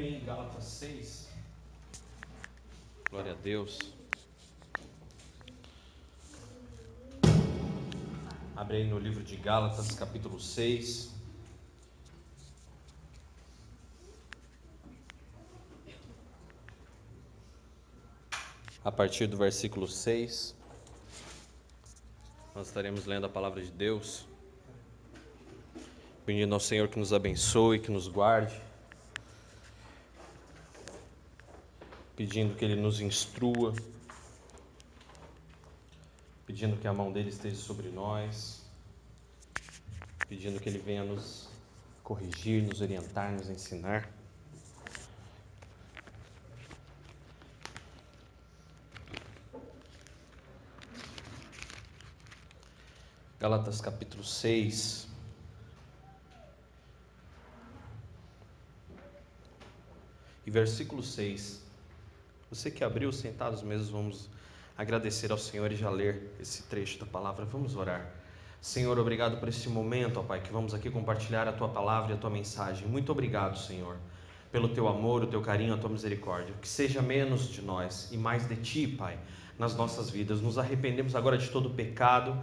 Abre aí Gálatas 6. Glória a Deus. Abre aí no livro de Gálatas, capítulo 6. A partir do versículo 6, nós estaremos lendo a palavra de Deus, pedindo ao Senhor que nos abençoe, que nos guarde, pedindo que Ele nos instrua, pedindo que a mão dEle esteja sobre nós, pedindo que Ele venha nos corrigir, nos orientar, nos ensinar. Gálatas capítulo 6, e versículo 6. Você que abriu, sentados mesmo, vamos agradecer ao Senhor e já ler esse trecho da palavra. Vamos orar. Senhor, obrigado por esse momento, ó Pai, que vamos aqui compartilhar a Tua palavra e a Tua mensagem. Muito obrigado, Senhor, pelo Teu amor, o Teu carinho, a Tua misericórdia. Que seja menos de nós e mais de Ti, Pai, nas nossas vidas. Nos arrependemos agora de todo pecado,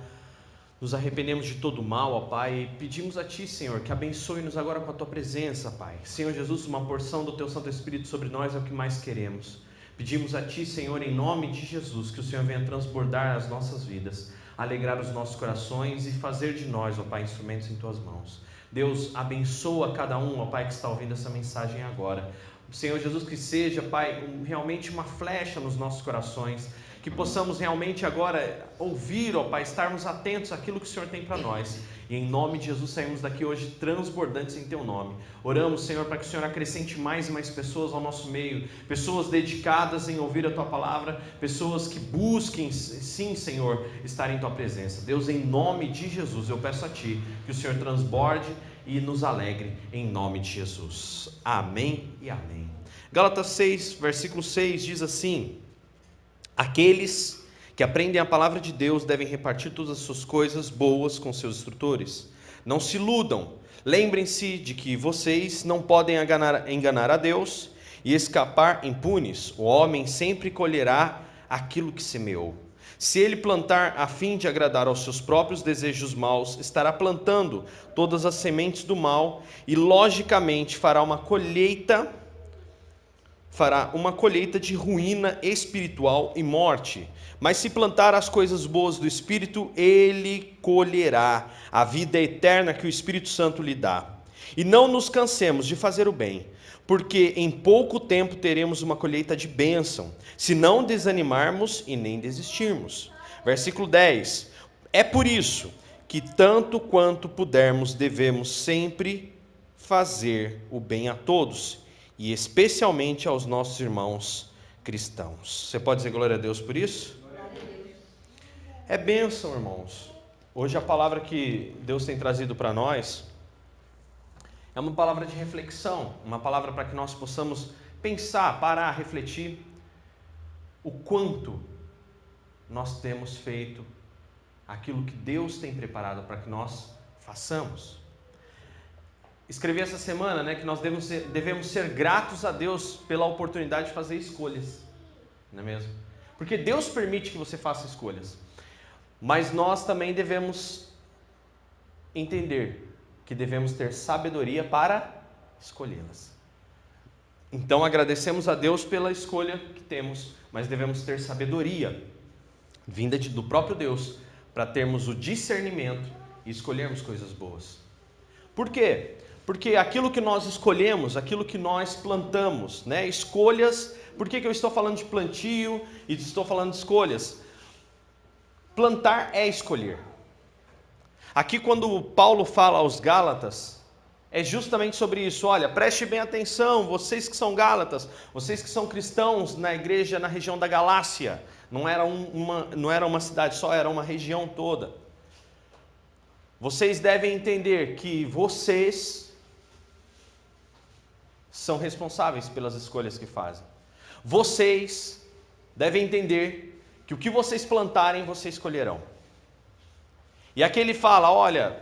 nos arrependemos de todo mal, ó Pai, e pedimos a Ti, Senhor, que abençoe-nos agora com a Tua presença, Pai. Senhor Jesus, uma porção do Teu Santo Espírito sobre nós é o que mais queremos. Pedimos a Ti, Senhor, em nome de Jesus, que o Senhor venha transbordar as nossas vidas, alegrar os nossos corações e fazer de nós, ó Pai, instrumentos em Tuas mãos. Deus, abençoa cada um, ó Pai, que está ouvindo essa mensagem agora. Senhor Jesus, que seja, Pai, realmente uma flecha nos nossos corações, que possamos realmente agora ouvir, ó Pai, estarmos atentos àquilo que o Senhor tem para nós. E em nome de Jesus saímos daqui hoje transbordantes em Teu nome. Oramos, Senhor, para que o Senhor acrescente mais e mais pessoas ao nosso meio, pessoas dedicadas em ouvir a Tua palavra, pessoas que busquem, sim, Senhor, estar em Tua presença. Deus, em nome de Jesus, eu peço a Ti que o Senhor transborde e nos alegre em nome de Jesus. Amém e amém. Gálatas 6, versículo 6 diz assim: aqueles que aprendem a palavra de Deus devem repartir todas as suas coisas boas com seus instrutores. Não se iludam. Lembrem-se de que vocês não podem enganar a Deus e escapar impunes. O homem sempre colherá aquilo que semeou. Se ele plantar a fim de agradar aos seus próprios desejos maus, estará plantando todas as sementes do mal e, logicamente, fará uma colheita de ruína espiritual e morte. Mas se plantar as coisas boas do Espírito, ele colherá a vida eterna que o Espírito Santo lhe dá. E não nos cansemos de fazer o bem, porque em pouco tempo teremos uma colheita de bênção, se não desanimarmos e nem desistirmos. Versículo 10. É por isso que, tanto quanto pudermos, devemos sempre fazer o bem a todos, e especialmente aos nossos irmãos cristãos. Você pode dizer glória a Deus por isso? Glória a Deus. É bênção, irmãos. Hoje a palavra que Deus tem trazido para nós é uma palavra de reflexão, uma palavra para que nós possamos pensar, parar, refletir o quanto nós temos feito aquilo que Deus tem preparado para que nós façamos. Escrevi essa semana, que nós devemos ser gratos a Deus pela oportunidade de fazer escolhas, não é mesmo? Porque Deus permite que você faça escolhas, mas nós também devemos entender que devemos ter sabedoria para escolhê-las. Então agradecemos a Deus pela escolha que temos, mas devemos ter sabedoria vinda do próprio Deus para termos o discernimento e escolhermos coisas boas. Por quê? Porque aquilo que nós escolhemos, aquilo que nós plantamos, escolhas. Por que eu estou falando de plantio e estou falando de escolhas? Plantar é escolher. Aqui quando Paulo fala aos Gálatas, é justamente sobre isso. Olha, preste bem atenção, vocês que são Gálatas, vocês que são cristãos na igreja na região da Galácia. Não era uma cidade só, era uma região toda. Vocês devem entender que vocês são responsáveis pelas escolhas que fazem. Vocês devem entender que o que vocês plantarem, vocês colherão. E aqui ele fala, olha,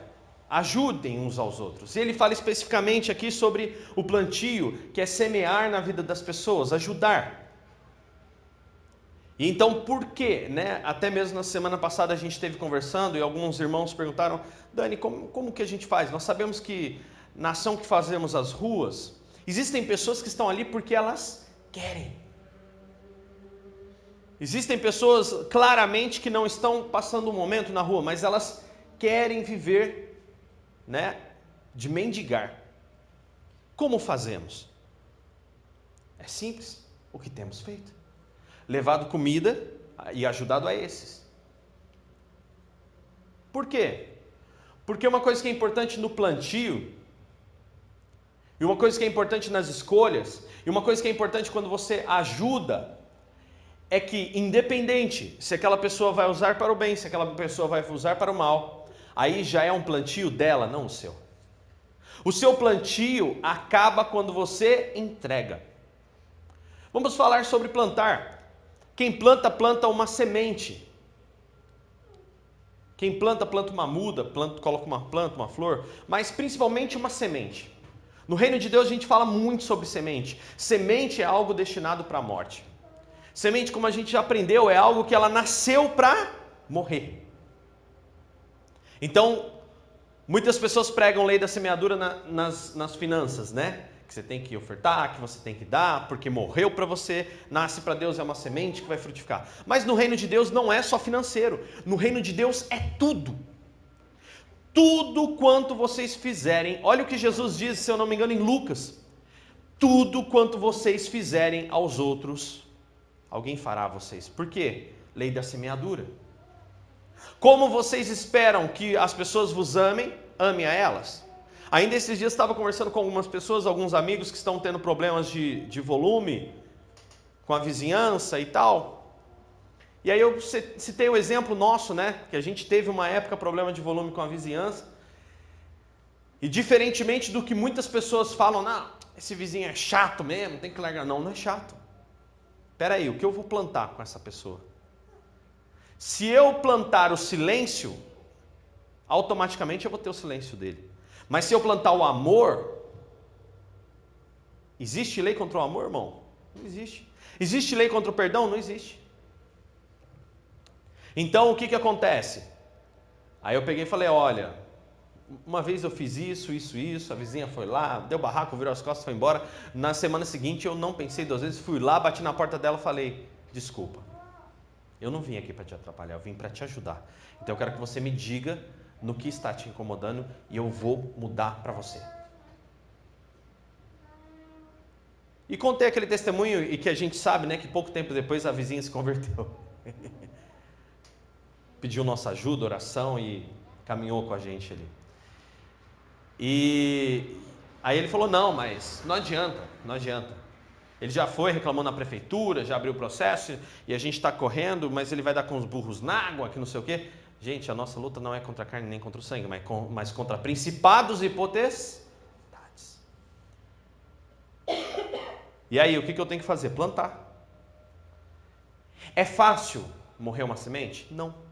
ajudem uns aos outros. E ele fala especificamente aqui sobre o plantio, que é semear na vida das pessoas, ajudar. E então, por quê? Né? Até mesmo na semana passada a gente esteve conversando e alguns irmãos perguntaram: Dani, como que a gente faz? Nós sabemos que na ação que fazemos as ruas, existem pessoas que estão ali porque elas querem. Existem pessoas claramente que não estão passando um momento na rua, mas elas querem viver, né, de mendigar. Como fazemos? É simples, o que temos feito. Levado comida e ajudado a esses. Por quê? Porque uma coisa que é importante no plantio, e uma coisa que é importante nas escolhas, e uma coisa que é importante quando você ajuda, é que independente se aquela pessoa vai usar para o bem, se aquela pessoa vai usar para o mal, aí já é um plantio dela, não o seu. O seu plantio acaba quando você entrega. Vamos falar sobre plantar. Quem planta, planta uma semente. Quem planta, planta uma muda, coloca uma planta, uma flor, mas principalmente uma semente. No reino de Deus a gente fala muito sobre semente. Semente é algo destinado para a morte. Semente, como a gente já aprendeu, é algo que ela nasceu para morrer. Então, muitas pessoas pregam lei da semeadura nas finanças, né? Que você tem que ofertar, que você tem que dar, porque morreu para você, nasce para Deus, é uma semente que vai frutificar. Mas no reino de Deus não é só financeiro. No reino de Deus é tudo. Tudo quanto vocês fizerem, olha o que Jesus diz, se eu não me engano, em Lucas. Tudo quanto vocês fizerem aos outros, alguém fará a vocês. Por quê? Lei da semeadura. Como vocês esperam que as pessoas vos amem, ame a elas. Ainda esses dias estava conversando com algumas pessoas, alguns amigos que estão tendo problemas de volume com a vizinhança e tal. E aí eu citei o exemplo nosso, né? Que a gente teve uma época problema de volume com a vizinhança. E diferentemente do que muitas pessoas falam, não, esse vizinho é chato mesmo, tem que largar. Não, não é chato. Espera aí, o que eu vou plantar com essa pessoa? Se eu plantar o silêncio, automaticamente eu vou ter o silêncio dele. Mas se eu plantar o amor, existe lei contra o amor, irmão? Não existe. Existe lei contra o perdão? Não existe. Então o que acontece? Aí eu peguei e falei, olha, uma vez eu fiz isso, a vizinha foi lá, deu barraco, virou as costas, foi embora. Na semana seguinte eu não pensei duas vezes, fui lá, bati na porta dela e falei, desculpa, eu não vim aqui para te atrapalhar, eu vim para te ajudar. Então eu quero que você me diga no que está te incomodando e eu vou mudar para você. E contei aquele testemunho e que a gente sabe, né, que pouco tempo depois a vizinha se converteu. Pediu nossa ajuda, oração e caminhou com a gente ali. E aí ele falou, não, mas não adianta. Ele já foi, reclamou na prefeitura, já abriu o processo e a gente está correndo, mas ele vai dar com os burros na água, que não sei o quê. Gente, a nossa luta não é contra a carne nem contra o sangue, mas contra principados e potestades. E aí, o que eu tenho que fazer? Plantar. É fácil morrer uma semente? Não.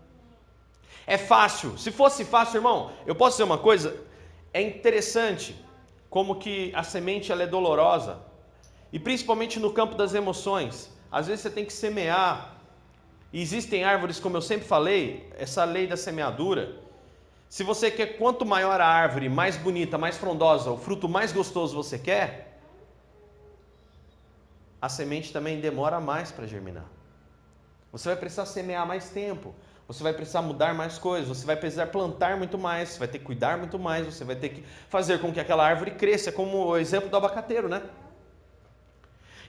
É fácil. Se fosse fácil, irmão, eu posso dizer uma coisa? É interessante como que a semente ela é dolorosa. E principalmente no campo das emoções. Às vezes você tem que semear. E existem árvores, como eu sempre falei, essa lei da semeadura. Se você quer, quanto maior a árvore, mais bonita, mais frondosa, o fruto mais gostoso você quer, a semente também demora mais para germinar. Você vai precisar semear mais tempo. Você vai precisar mudar mais coisas, você vai precisar plantar muito mais, você vai ter que cuidar muito mais, você vai ter que fazer com que aquela árvore cresça, como o exemplo do abacateiro, né?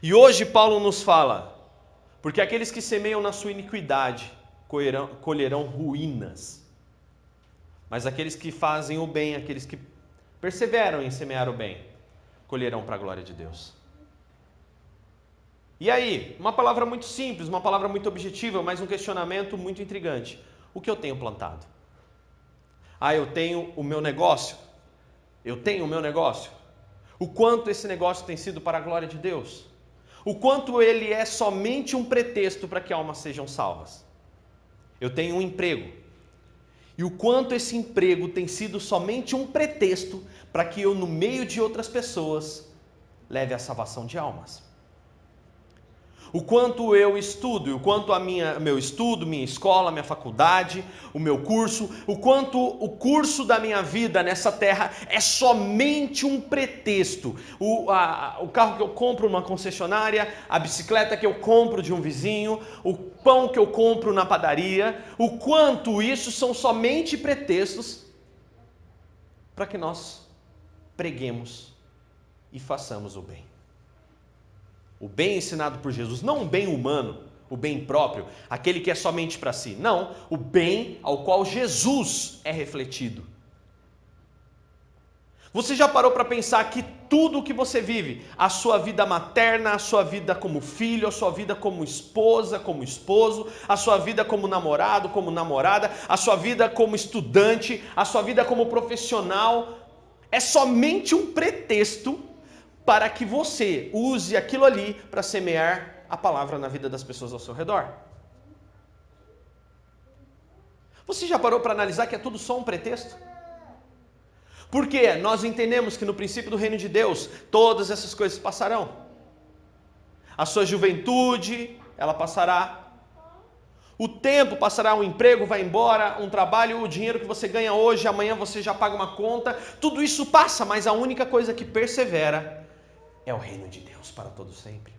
E hoje Paulo nos fala, porque aqueles que semeiam na sua iniquidade colherão ruínas, mas aqueles que fazem o bem, aqueles que perseveram em semear o bem, colherão para a glória de Deus. E aí, uma palavra muito simples, uma palavra muito objetiva, mas um questionamento muito intrigante. O que eu tenho plantado? Eu tenho o meu negócio? Eu tenho o meu negócio? O quanto esse negócio tem sido para a glória de Deus? O quanto ele é somente um pretexto para que almas sejam salvas? Eu tenho um emprego. E o quanto esse emprego tem sido somente um pretexto para que eu, no meio de outras pessoas, leve a salvação de almas. O quanto eu estudo, o quanto meu estudo, minha escola, minha faculdade, o meu curso, o quanto o curso da minha vida nessa terra é somente um pretexto. O carro que eu compro numa concessionária, a bicicleta que eu compro de um vizinho, o pão que eu compro na padaria, o quanto isso são somente pretextos para que nós preguemos e façamos o bem. O bem ensinado por Jesus, não o bem humano, o bem próprio, aquele que é somente para si. Não, o bem ao qual Jesus é refletido. Você já parou para pensar que tudo o que você vive, a sua vida materna, a sua vida como filho, a sua vida como esposa, como esposo, a sua vida como namorado, como namorada, a sua vida como estudante, a sua vida como profissional, é somente um pretexto para que você use aquilo ali para semear a palavra na vida das pessoas ao seu redor. Você já parou para analisar que é tudo só um pretexto? Porque nós entendemos que no princípio do reino de Deus, todas essas coisas passarão. A sua juventude, ela passará. O tempo passará, um emprego vai embora, um trabalho, o dinheiro que você ganha hoje, amanhã você já paga uma conta. Tudo isso passa, mas a única coisa que persevera é o reino de Deus para todo sempre.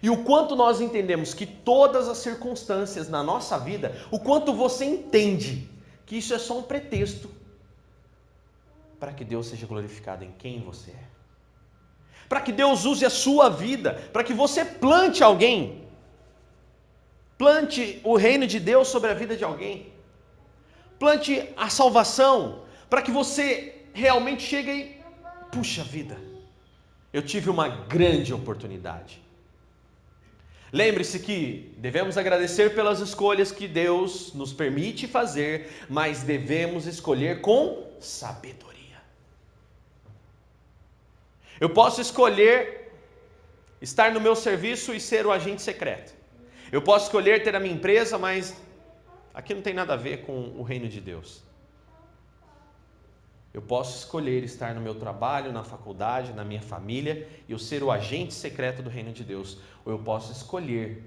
E o quanto nós entendemos que todas as circunstâncias na nossa vida, o quanto você entende que isso é só um pretexto para que Deus seja glorificado em quem você é. Para que Deus use a sua vida, para que você plante alguém. Plante o reino de Deus sobre a vida de alguém. Plante a salvação, para que você realmente chegue e, puxa vida, eu tive uma grande oportunidade. Lembre-se que devemos agradecer pelas escolhas que Deus nos permite fazer, mas devemos escolher com sabedoria. Eu posso escolher estar no meu serviço e ser o agente secreto. Eu posso escolher ter a minha empresa, mas aqui não tem nada a ver com o reino de Deus. Eu posso escolher estar no meu trabalho, na faculdade, na minha família e eu ser o agente secreto do reino de Deus. Ou eu posso escolher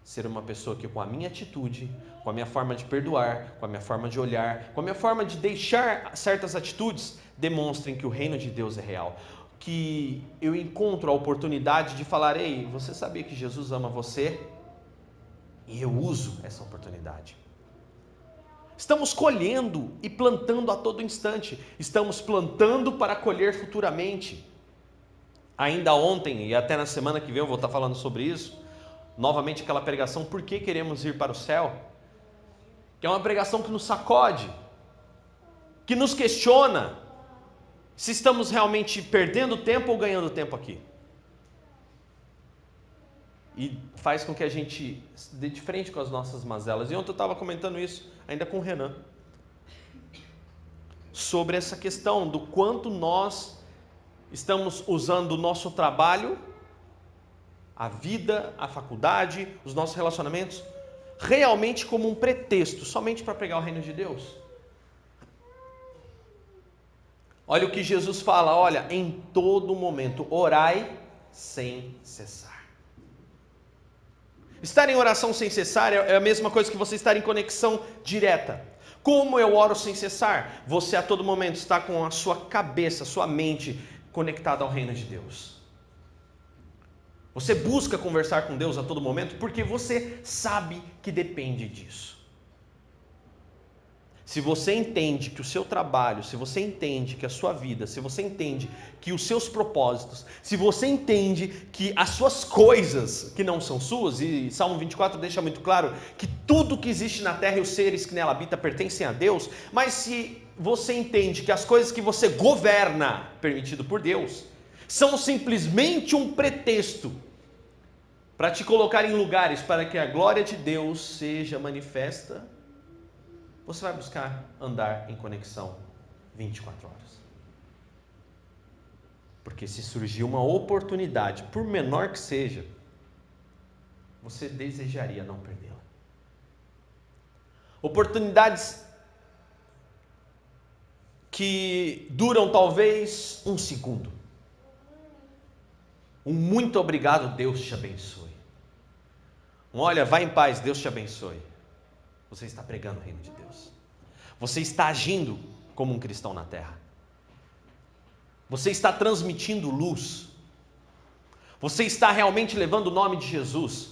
ser uma pessoa que com a minha atitude, com a minha forma de perdoar, com a minha forma de olhar, com a minha forma de deixar certas atitudes, demonstrem que o reino de Deus é real. Que eu encontro a oportunidade de falar, ei, você sabia que Jesus ama você? E eu uso essa oportunidade. Estamos colhendo e plantando a todo instante. Estamos plantando para colher futuramente. Ainda ontem e até na semana que vem eu vou estar falando sobre isso. Novamente aquela pregação, por que queremos ir para o céu? Que é uma pregação que nos sacode, que nos questiona se estamos realmente perdendo tempo ou ganhando tempo aqui. E faz com que a gente dê de frente com as nossas mazelas. E ontem eu estava comentando isso ainda com o Renan, sobre essa questão do quanto nós estamos usando o nosso trabalho, a vida, a faculdade, os nossos relacionamentos, realmente como um pretexto, somente para pregar o reino de Deus. Olha o que Jesus fala, olha, em todo momento, orai sem cessar. Estar em oração sem cessar é a mesma coisa que você estar em conexão direta. Como eu oro sem cessar? Você a todo momento está com a sua cabeça, a sua mente conectada ao reino de Deus. Você busca conversar com Deus a todo momento porque você sabe que depende disso. Se você entende que o seu trabalho, se você entende que a sua vida, se você entende que os seus propósitos, se você entende que as suas coisas que não são suas, e Salmo 24 deixa muito claro que tudo que existe na terra e os seres que nela habitam pertencem a Deus, mas se você entende que as coisas que você governa, permitido por Deus, são simplesmente um pretexto para te colocar em lugares para que a glória de Deus seja manifesta, você vai buscar andar em conexão 24 horas. Porque se surgir uma oportunidade, por menor que seja, você desejaria não perdê-la. Oportunidades que duram talvez um segundo. Um muito obrigado, Deus te abençoe. Um olha, vai em paz, Deus te abençoe. Você está pregando o reino de Deus. Você está agindo como um cristão na terra. Você está transmitindo luz. Você está realmente levando o nome de Jesus.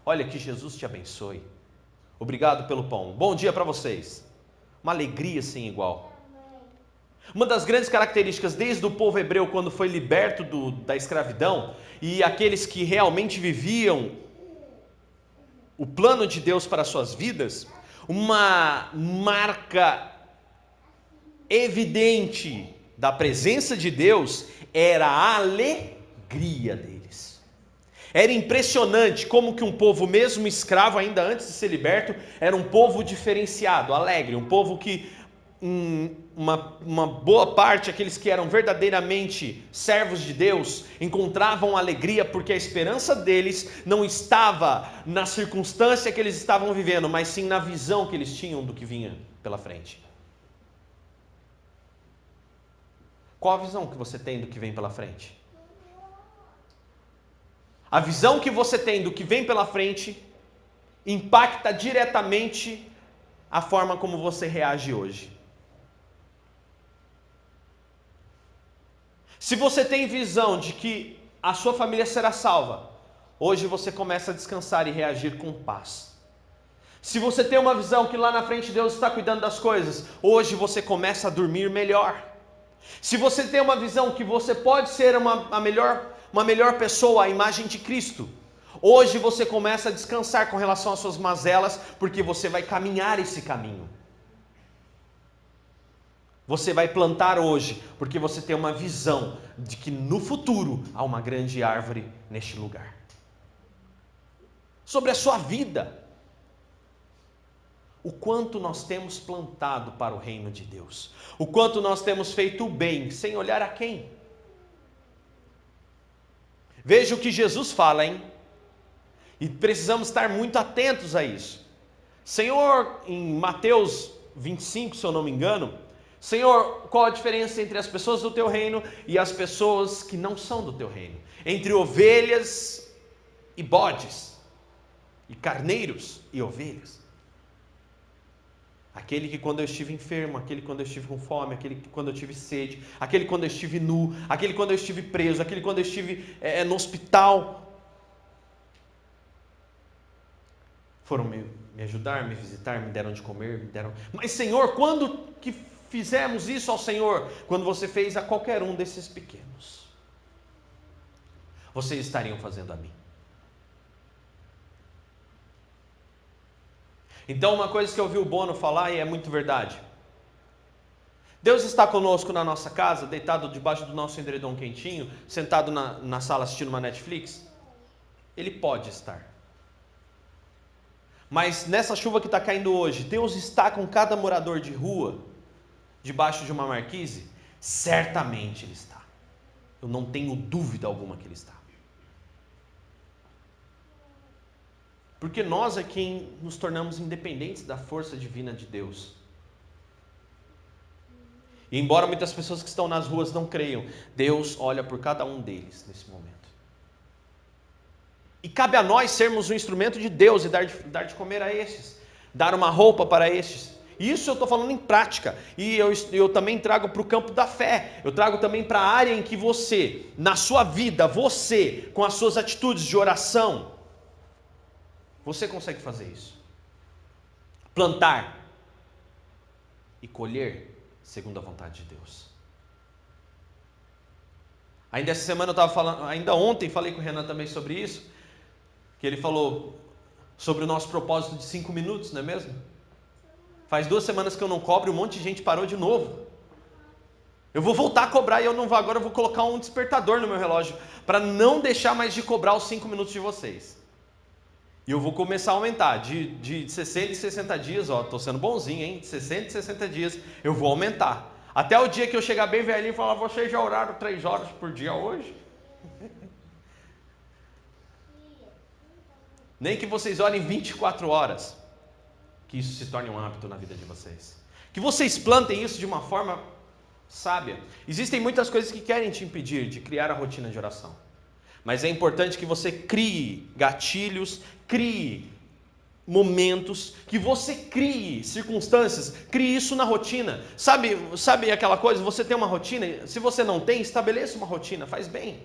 Olha, que Jesus te abençoe. Obrigado pelo pão. Bom dia para vocês. Uma alegria sem igual. Uma das grandes características desde o povo hebreu, quando foi liberto da escravidão, e aqueles que realmente viviam o plano de Deus para as suas vidas, uma marca evidente da presença de Deus era a alegria deles. Era impressionante como que um povo, mesmo escravo, ainda antes de ser liberto, era um povo diferenciado, alegre, um povo que uma boa parte, aqueles que eram verdadeiramente servos de Deus, encontravam alegria porque a esperança deles não estava na circunstância que eles estavam vivendo, mas sim na visão que eles tinham do que vinha pela frente. Qual a visão que você tem do que vem pela frente? A visão que você tem do que vem pela frente impacta diretamente a forma como você reage hoje. Se você tem visão de que a sua família será salva, hoje você começa a descansar e reagir com paz. Se você tem uma visão que lá na frente Deus está cuidando das coisas, hoje você começa a dormir melhor. Se você tem uma visão que você pode ser uma melhor pessoa, a imagem de Cristo, hoje você começa a descansar com relação às suas mazelas, porque você vai caminhar esse caminho. Você vai plantar hoje, porque você tem uma visão de que no futuro há uma grande árvore neste lugar. Sobre a sua vida, o quanto nós temos plantado para o reino de Deus, o quanto nós temos feito o bem, sem olhar a quem. Veja o que Jesus fala, hein? E precisamos estar muito atentos a isso. Senhor, em Mateus 25, se eu não me engano, Senhor, qual a diferença entre as pessoas do teu reino e as pessoas que não são do teu reino? Entre ovelhas e bodes, e carneiros e ovelhas. Aquele que quando eu estive enfermo, aquele quando eu estive com fome, aquele que quando eu tive sede, aquele quando eu estive nu, aquele quando eu estive preso, aquele quando eu estive no hospital, foram me ajudar, me visitar, me deram de comer, me deram... Mas Senhor, quando que fizemos isso ao Senhor? Quando você fez a qualquer um desses pequenos, vocês estariam fazendo a mim. Então, uma coisa que eu ouvi o Bono falar, e é muito verdade: Deus está conosco na nossa casa, deitado debaixo do nosso edredom quentinho, sentado na sala assistindo uma Netflix? Ele pode estar. Mas nessa chuva que está caindo hoje, Deus está com cada morador de rua, debaixo de uma marquise? Certamente Ele está. Eu não tenho dúvida alguma que Ele está. Porque nós é quem nos tornamos independentes da força divina de Deus. E embora muitas pessoas que estão nas ruas não creiam, Deus olha por cada um deles nesse momento. E cabe a nós sermos um instrumento de Deus e dar de comer a estes, dar uma roupa para estes. Isso eu estou falando em prática. E eu também trago para o campo da fé. Eu trago também para a área em que você, na sua vida, você, com as suas atitudes de oração, você consegue fazer isso. Plantar e colher segundo a vontade de Deus. Ainda essa semana eu estava falando, ainda ontem falei com o Renan também sobre isso, que ele falou sobre o nosso propósito de 5 minutos, não é mesmo? Faz 2 semanas que eu não cobro e um monte de gente parou de novo. Eu vou voltar a cobrar e eu não vou agora, eu vou colocar um despertador no meu relógio para não deixar mais de cobrar os 5 minutos de vocês. E eu vou começar a aumentar, de 60 e 60 dias, ó, estou sendo bonzinho, hein? De 60 e 60 dias eu vou aumentar. Até o dia que eu chegar bem velhinho e falar, vocês já oraram 3 horas por dia hoje? Nem que vocês orem 24 horas. que isso se torne um hábito na vida de vocês. Que vocês plantem isso de uma forma sábia. Existem muitas coisas que querem te impedir de criar a rotina de oração. Mas é importante que você crie gatilhos, crie momentos, que você crie circunstâncias, crie isso na rotina. Sabe aquela coisa, você tem uma rotina, se você não tem, estabeleça uma rotina, faz bem.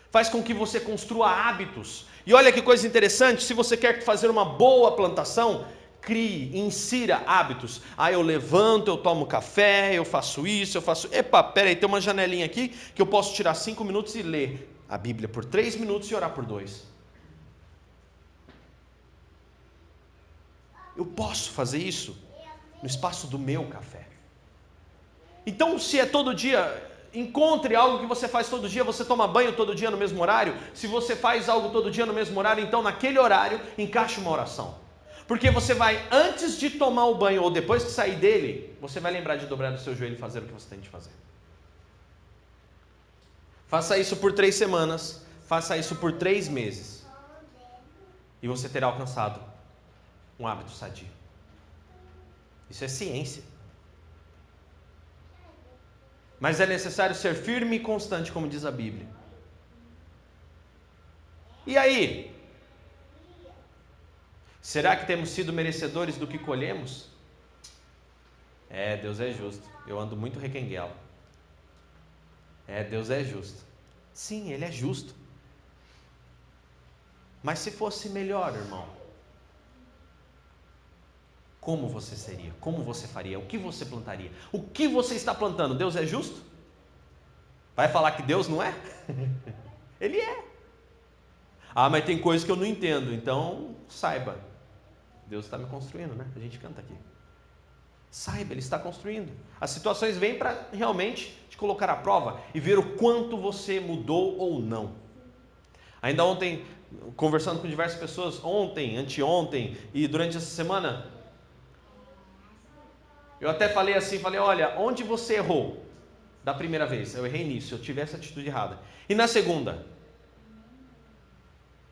Faz com que você construa hábitos. E olha que coisa interessante, se você quer fazer uma boa plantação, crie, insira hábitos. Eu levanto, eu tomo café, eu faço isso, eu faço... Epa, peraí, tem uma janelinha aqui que eu posso tirar 5 minutos e ler a Bíblia por 3 minutos e orar por 2. Eu posso fazer isso no espaço do meu café. Então, se é todo dia, encontre algo que você faz todo dia. Você toma banho todo dia no mesmo horário? Se você faz algo todo dia no mesmo horário, então naquele horário, encaixe uma oração. Porque você vai, antes de tomar o banho ou depois que sair dele, você vai lembrar de dobrar o seu joelho e fazer o que você tem de fazer. Faça isso por 3 semanas, faça isso por 3 meses. E você terá alcançado um hábito sadio. Isso é ciência. Mas é necessário ser firme e constante, como diz a Bíblia. E aí? Será que temos sido merecedores do que colhemos? Deus é justo. Eu ando muito requenguela. Deus é justo. Sim, Ele é justo. Mas se fosse melhor, irmão, como você seria? Como você faria? O que você plantaria? O que você está plantando? Deus é justo? Vai falar que Deus não é? Ele é. Mas tem coisas que eu não entendo. Então, saiba. Deus está me construindo, né? A gente canta aqui. Saiba, Ele está construindo. As situações vêm para realmente te colocar à prova e ver o quanto você mudou ou não. Ainda ontem, conversando com diversas pessoas, ontem, anteontem e durante essa semana, eu até falei assim, olha, onde você errou da primeira vez? Eu errei nisso, eu tive essa atitude errada. E na segunda?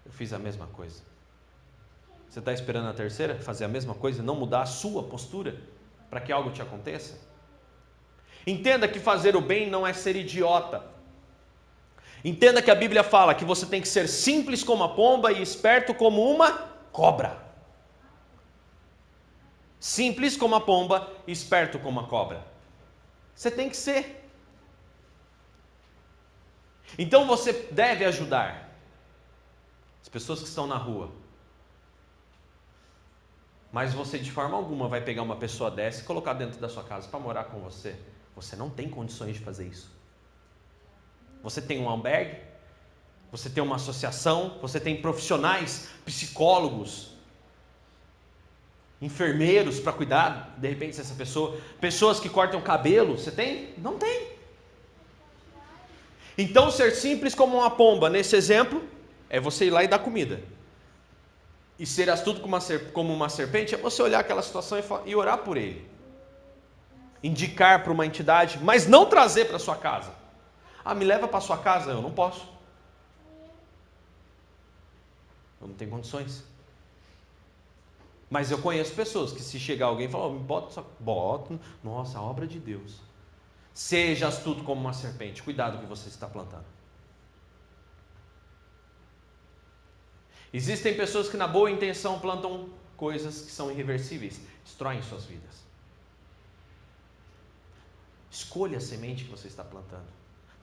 Eu fiz a mesma coisa. Você está esperando a terceira fazer a mesma coisa, não mudar a sua postura para que algo te aconteça? Entenda que fazer o bem não é ser idiota. Entenda que a Bíblia fala que você tem que ser simples como a pomba e esperto como uma cobra. Simples como a pomba e esperto como a cobra. Você tem que ser. Então você deve ajudar as pessoas que estão na rua. Mas você de forma alguma vai pegar uma pessoa dessa e colocar dentro da sua casa para morar com você. Você não tem condições de fazer isso. Você tem um albergue, você tem uma associação, você tem profissionais, psicólogos, enfermeiros para cuidar, de repente, dessa pessoa, pessoas que cortam cabelo, você tem? Não tem. Então, ser simples como uma pomba, nesse exemplo, é você ir lá e dar comida. E ser astuto como uma serpente, é você olhar aquela situação e orar por ele. Indicar para uma entidade, mas não trazer para sua casa. Me leva para sua casa. Eu não posso. Eu não tenho condições. Mas eu conheço pessoas que se chegar alguém e falar, bota, nossa, a obra de Deus. Seja astuto como uma serpente. Cuidado que você está plantando. Existem pessoas que na boa intenção plantam coisas que são irreversíveis, destroem suas vidas. Escolha a semente que você está plantando.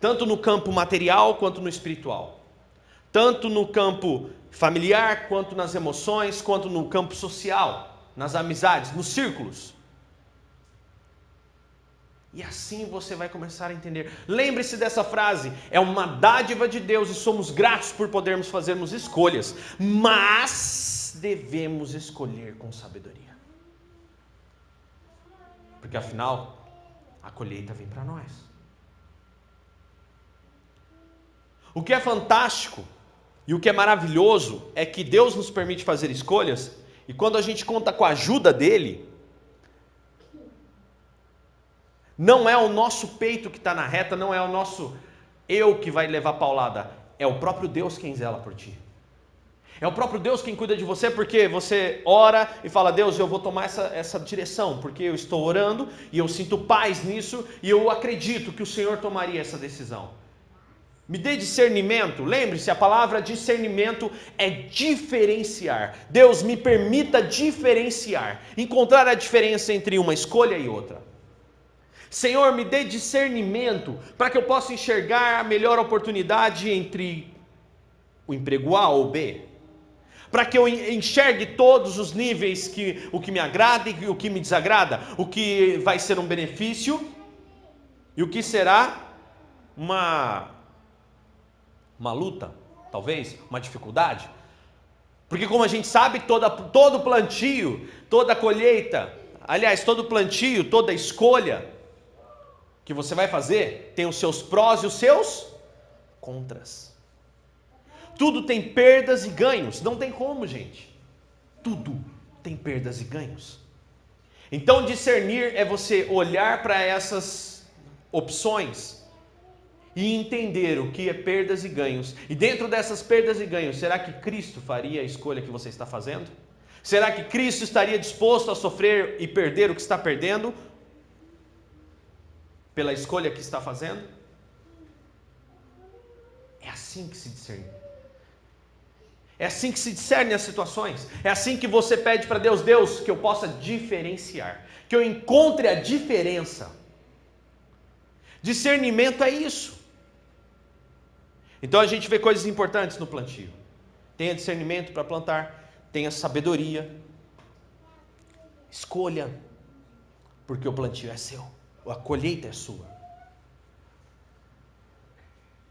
Tanto no campo material quanto no espiritual. Tanto no campo familiar, quanto nas emoções, quanto no campo social, nas amizades, nos círculos. E assim você vai começar a entender. Lembre-se dessa frase, é uma dádiva de Deus e somos gratos por podermos fazermos escolhas, mas devemos escolher com sabedoria. Porque afinal, a colheita vem para nós. O que é fantástico e o que é maravilhoso é que Deus nos permite fazer escolhas e quando a gente conta com a ajuda dele, não é o nosso peito que está na reta, não é o nosso eu que vai levar paulada, é o próprio Deus quem zela por ti. É o próprio Deus quem cuida de você, porque você ora e fala: Deus, eu vou tomar essa direção, porque eu estou orando e eu sinto paz nisso e eu acredito que o Senhor tomaria essa decisão. Me dê discernimento. Lembre-se, a palavra discernimento é diferenciar. Deus, me permita diferenciar, encontrar a diferença entre uma escolha e outra. Senhor, me dê discernimento para que eu possa enxergar a melhor oportunidade entre o emprego A ou B. Para que eu enxergue todos os níveis, o que me agrada e o que me desagrada, o que vai ser um benefício e o que será uma luta, talvez, uma dificuldade. Porque como a gente sabe, todo plantio, toda colheita, aliás, todo plantio, toda escolha que você vai fazer, tem os seus prós e os seus contras. Tudo tem perdas e ganhos, não tem como, gente. Tudo tem perdas e ganhos. Então discernir é você olhar para essas opções e entender o que é perdas e ganhos. E dentro dessas perdas e ganhos, será que Cristo faria a escolha que você está fazendo? Será que Cristo estaria disposto a sofrer e perder o que está perdendo pela escolha que está fazendo? É assim que se discerne. É assim que se discerne as situações. É assim que você pede para Deus: Deus, que eu possa diferenciar, que eu encontre a diferença. Discernimento é isso. Então a gente vê coisas importantes no plantio. Tenha discernimento para plantar, tenha sabedoria, escolha, porque o plantio é seu, a colheita é sua.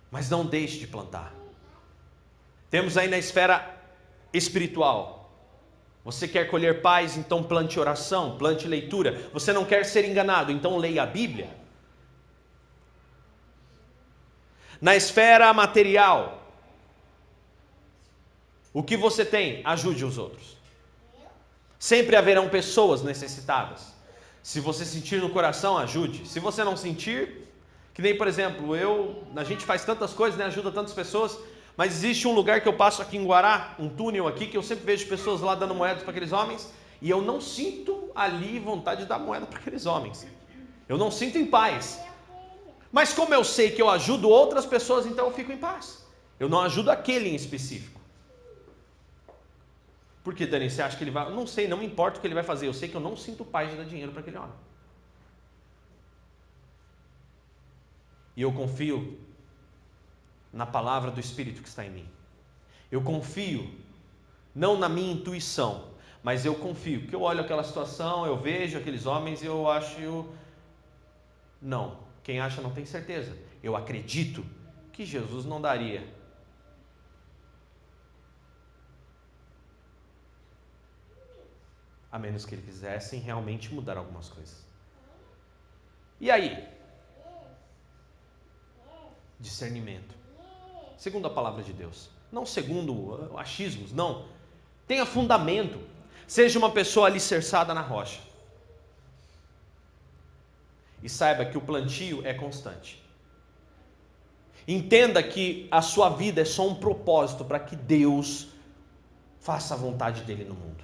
Mas não deixe de plantar. Temos aí na esfera espiritual. Você quer colher paz, então plante oração, plante leitura. Você não quer ser enganado, então leia a Bíblia. Na esfera material, o que você tem? Ajude os outros. Sempre haverão pessoas necessitadas. Se você sentir no coração, ajude. Se você não sentir, que nem, por exemplo, a gente faz tantas coisas, né, ajuda tantas pessoas, mas existe um lugar que eu passo aqui em Guará, um túnel aqui, que eu sempre vejo pessoas lá dando moedas para aqueles homens, e eu não sinto ali vontade de dar moeda para aqueles homens. Eu não sinto em paz. Mas como eu sei que eu ajudo outras pessoas, então eu fico em paz. Eu não ajudo aquele em específico. Por que, Dani? Você acha que ele vai... Não sei, não me importa o que ele vai fazer. Eu sei que eu não sinto paz de dar dinheiro para aquele homem. E eu confio na palavra do Espírito que está em mim. Eu confio, não na minha intuição, mas eu confio. Porque eu olho aquela situação, eu vejo aqueles homens e eu acho... Não, quem acha não tem certeza. Eu acredito que Jesus não daria. A menos que ele quisesse realmente mudar algumas coisas. E aí? Discernimento. Segundo a palavra de Deus. Não segundo achismos, não. Tenha fundamento. Seja uma pessoa alicerçada na rocha. E saiba que o plantio é constante. Entenda que a sua vida é só um propósito para que Deus faça a vontade dele no mundo.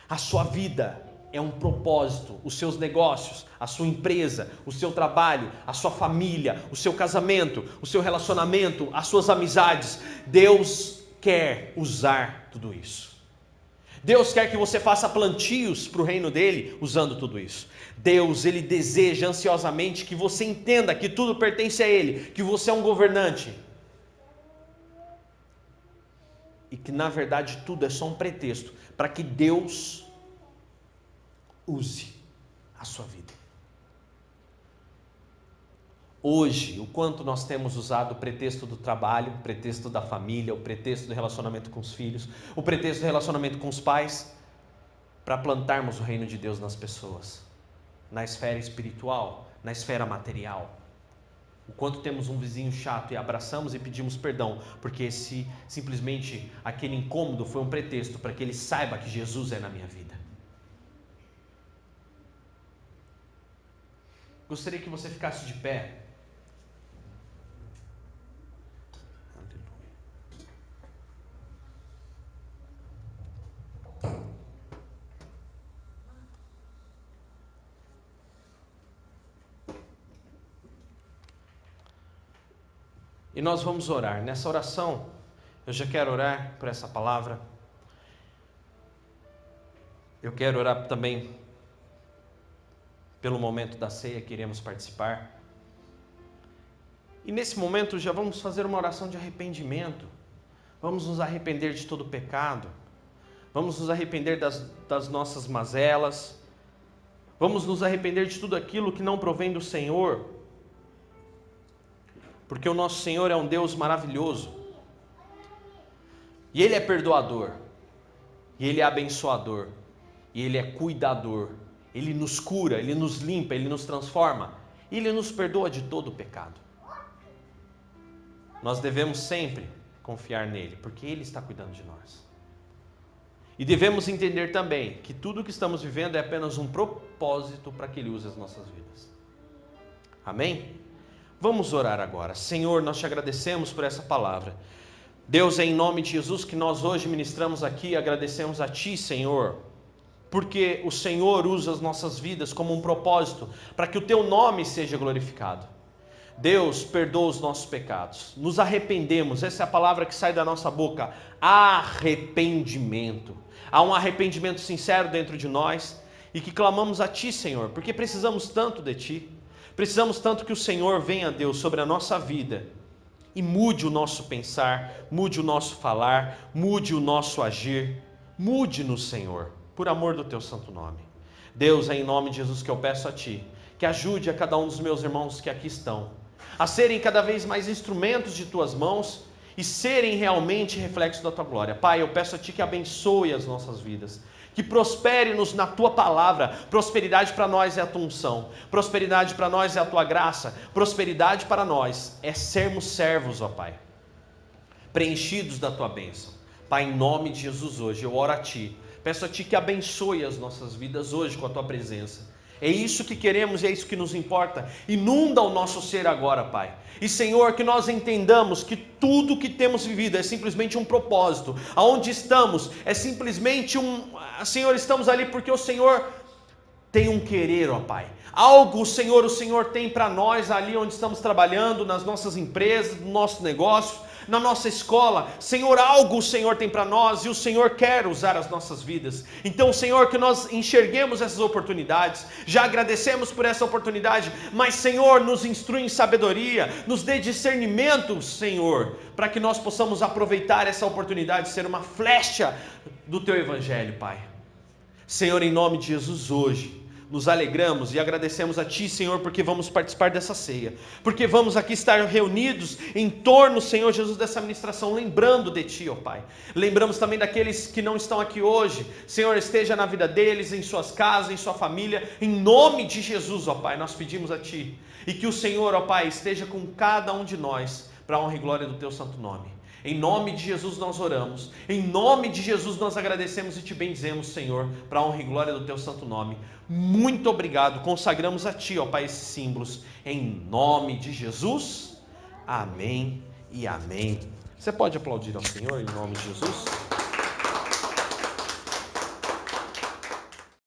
A sua vida é um propósito, os seus negócios, a sua empresa, o seu trabalho, a sua família, o seu casamento, o seu relacionamento, as suas amizades. Deus quer usar tudo isso. Deus quer que você faça plantios para o reino dele usando tudo isso. Deus, ele deseja ansiosamente que você entenda que tudo pertence a ele, que você é um governante. E que na verdade tudo é só um pretexto para que Deus use a sua vida. Hoje, o quanto nós temos usado o pretexto do trabalho, o pretexto da família, o pretexto do relacionamento com os filhos, o pretexto do relacionamento com os pais, para plantarmos o reino de Deus nas pessoas, na esfera espiritual, na esfera material. O quanto temos um vizinho chato e abraçamos e pedimos perdão, porque simplesmente aquele incômodo foi um pretexto para que ele saiba que Jesus é na minha vida. Gostaria que você ficasse de pé. E nós vamos orar. Nessa oração, eu já quero orar por essa palavra. Eu quero orar também pelo momento da ceia que iremos participar. E nesse momento já vamos fazer uma oração de arrependimento. Vamos nos arrepender de todo o pecado. Vamos nos arrepender das nossas mazelas. Vamos nos arrepender de tudo aquilo que não provém do Senhor. Porque o nosso Senhor é um Deus maravilhoso. E Ele é perdoador. E Ele é abençoador. E Ele é cuidador. Ele nos cura, Ele nos limpa, Ele nos transforma. E Ele nos perdoa de todo o pecado. Nós devemos sempre confiar nele, porque Ele está cuidando de nós. E devemos entender também que tudo o que estamos vivendo é apenas um propósito para que Ele use as nossas vidas. Amém? Vamos orar agora. Senhor, nós te agradecemos por essa palavra. Deus, é em nome de Jesus que nós hoje ministramos aqui, agradecemos a Ti, Senhor, porque o Senhor usa as nossas vidas como um propósito para que o Teu nome seja glorificado. Deus, perdoa os nossos pecados, nos arrependemos, essa é a palavra que sai da nossa boca, arrependimento. Há um arrependimento sincero dentro de nós e que clamamos a Ti, Senhor, porque precisamos tanto de Ti, precisamos tanto que o Senhor venha, Deus, sobre a nossa vida e mude o nosso pensar, mude o nosso falar, mude o nosso agir, mude-nos, Senhor, por amor do Teu santo nome. Deus, é em nome de Jesus que eu peço a Ti, que ajude a cada um dos meus irmãos que aqui estão, a serem cada vez mais instrumentos de Tuas mãos e serem realmente reflexo da Tua glória. Pai, eu peço a Ti que abençoe as nossas vidas, que prospere-nos na Tua palavra. Prosperidade para nós é a Tua unção, prosperidade para nós é a Tua graça, prosperidade para nós é sermos servos, ó Pai, preenchidos da Tua bênção. Pai, em nome de Jesus hoje eu oro a Ti, peço a Ti que abençoe as nossas vidas hoje com a Tua presença. É isso que queremos e é isso que nos importa. Inunda o nosso ser agora, Pai. E, Senhor, que nós entendamos que tudo que temos vivido é simplesmente um propósito. Aonde estamos é simplesmente Senhor, estamos ali porque o Senhor tem um querer, ó Pai. Algo, o Senhor tem para nós ali onde estamos trabalhando, nas nossas empresas, no nosso negócio, na nossa escola. Senhor, algo o Senhor tem para nós e o Senhor quer usar as nossas vidas. Então, Senhor, que nós enxerguemos essas oportunidades. Já agradecemos por essa oportunidade, mas, Senhor, nos instrui em sabedoria, nos dê discernimento, Senhor, para que nós possamos aproveitar essa oportunidade, ser uma flecha do Teu Evangelho, Pai. Senhor, em nome de Jesus hoje, nos alegramos e agradecemos a Ti, Senhor, porque vamos participar dessa ceia, porque vamos aqui estar reunidos em torno, Senhor Jesus, dessa ministração, lembrando de Ti, ó Pai. Lembramos também daqueles que não estão aqui hoje. Senhor, esteja na vida deles, em suas casas, em sua família, em nome de Jesus, ó Pai, nós pedimos a Ti, e que o Senhor, ó Pai, esteja com cada um de nós, para a honra e glória do Teu santo nome. Em nome de Jesus nós oramos, em nome de Jesus nós agradecemos e Te bendizemos, Senhor, para a honra e glória do Teu santo nome. Muito obrigado, consagramos a Ti, ó Pai, esses símbolos, em nome de Jesus, amém e amém. Você pode aplaudir ao Senhor em nome de Jesus?